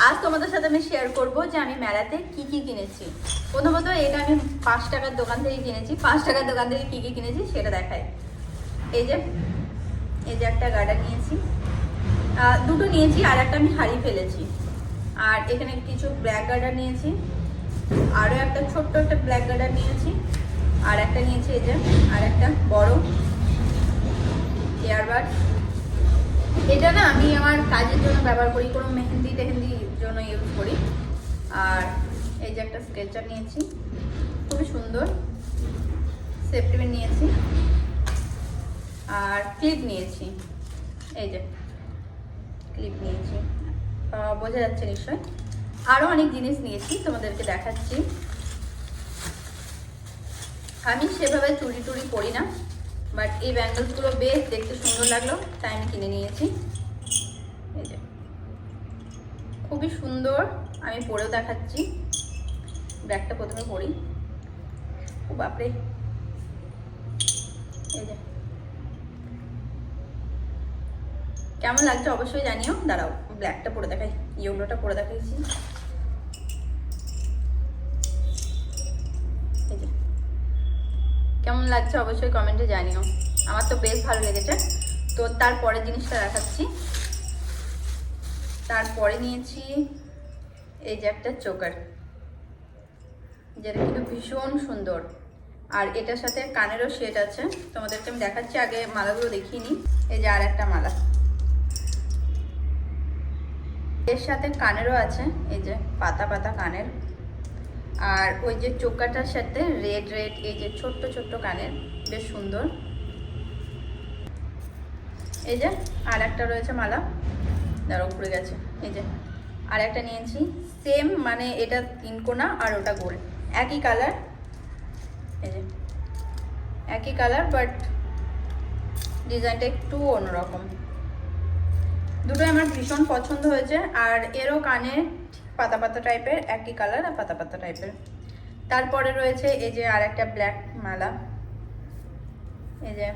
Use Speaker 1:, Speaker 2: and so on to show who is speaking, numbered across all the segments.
Speaker 1: আজ তোমাদের সাথে আমি শেয়ার করব যে আমি মেলাতে কি কি কিনেছি। প্রথমত এটা আমি 5 টাকার দোকান থেকে কিনেছি। 5 টাকার দোকান থেকে কি কি কিনেছি সেটা দেখাই। এই যে একটা গার্ডার নিয়েছি, দুটো নিয়েছি, আর একটা আমি হারিয়ে ফেলেছি। আর এখানে কিছু ব্ল্যাক গার্ডার নিয়েছি, আরও একটা ছোট্ট একটা ব্ল্যাক গার্ডার নিয়েছি, আর একটা নিয়েছি এই যে আর একটা বড় ইয়ারবাড। এটা না আমি আমার কাজের জন্য ব্যবহার করি, কোনো মেহেন্দির জন্য ইউজ করি। আর এই যে একটা স্কেচার নিয়েছি, খুবই সুন্দর। সেফটি পিন নিয়েছি, আর ক্লিপ নিয়েছি। এই যে ক্লিপ নিয়েছি, বোঝা যাচ্ছে নিশ্চয়। আরও অনেক জিনিস নিয়েছি, তোমাদেরকে দেখাচ্ছি। আমি সেভাবে চুরি টুরি করি না, বাট এই ব্যাঙ্গলসগুলো বেশ দেখতে সুন্দর লাগলো তাই আমি কিনে নিয়েছি। এই যে খুবই সুন্দর, আমি পরেও দেখাচ্ছি। ব্যাগটা প্রথমে পরি। ও বাপরে, এই যে কেমন লাগছে অবশ্যই জানিও। দাঁড়াও ব্ল্যাকটা পরে দেখাই, ইয়েলোটা পরে দেখাইছি। এই যে কেমন লাগছে অবশ্যই কমেন্টে জানিও। আমার তো বেশ ভালো লেগেছে। তো তারপরে জিনিসটা দেখাচ্ছি। তারপরে নিয়েছি এই যে একটা চোকার, যেটা কিন্তু ভীষণ সুন্দর। আর এটার সাথে কানেরও সেট আছে, তোমাদেরকে আমি দেখাচ্ছি। আগে মালাগুলো দেখিয়ে নিই। এই যে আর একটা মালা, এর সাথে কানেরও আছে, এই যে পাতা পাতা কানের। আর ওই যে চোকাটার সাথে রেড রেড এই যে ছোট্ট ছোট্ট কানের, বেশ সুন্দর। এই যে আর একটা রয়েছে মালা, দাঁড়াও ঘুরে গেছে। এই যে আর একটা নিয়েছি, সেম মানে এটা 3 কোনা আর ওটা গোল, একই কালার। এই যে একই কালার, বাট ডিজাইনটা একটু অন্যরকম। দুটোই আমার ভীষণ পছন্দ হয়েছে। আর এরও কানে পাতা পাতা টাইপের, একই কালার আর পাতা পাতা টাইপের। তারপরে রয়েছে এই যে আর একটা ব্ল্যাক মালা। এই যে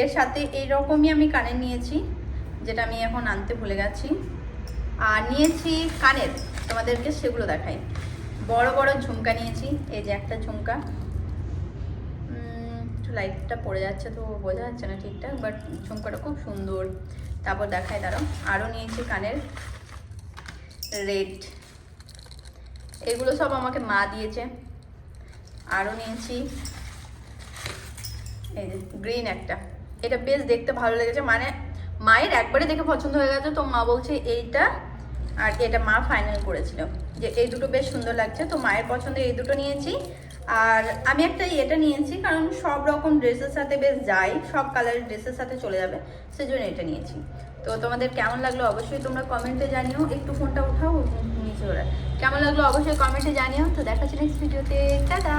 Speaker 1: এর সাথে এইরকমই আমি কানের নিয়েছি, যেটা আমি এখন আনতে ভুলে গেছি। আর নিয়েছি কানের, তোমাদেরকে সেগুলো দেখাই। বড় বড় ঝুমকা নিয়েছি। এই যে একটা ঝুমকা, লাইটটা পড়ে যাচ্ছে তো বোঝা যাচ্ছে না ঠিকঠাক, বাট ঝুমকাটা খুব সুন্দর। তারপর দেখাই, দাঁড়াও। আরও নিয়েছি কানের রেড, এগুলো সব আমাকে মা দিয়েছে। আরও নিয়েছি এই যে গ্রিন একটা, এটা বেশ দেখতে ভালো লেগেছে, মানে মায়ের একবারে দেখে পছন্দ হয়ে গেছে, তো মা বলছে এইটা আর এটা মা ফাইনাল করেছিল যে এই দুটো বেশ সুন্দর লাগছে, তো মায়ের পছন্দে এই দুটো নিয়েছি। আর আমি একটা এটা নিয়েছি, কারণ সব রকম ড্রেসের সাথে বেশ যায়, সব কালারের ড্রেসের সাথে চলে যাবে, সেজন্য এটা নিয়েছি। তো তোমাদের কেমন লাগলো অবশ্যই তোমরা কমেন্টে জানিও। একটু ফোনটা উঠাও নিচে ওরা, কেমন লাগলো অবশ্যই কমেন্টে জানিও। তো দেখা হচ্ছে নেক্সট ভিডিওতে, টাটা।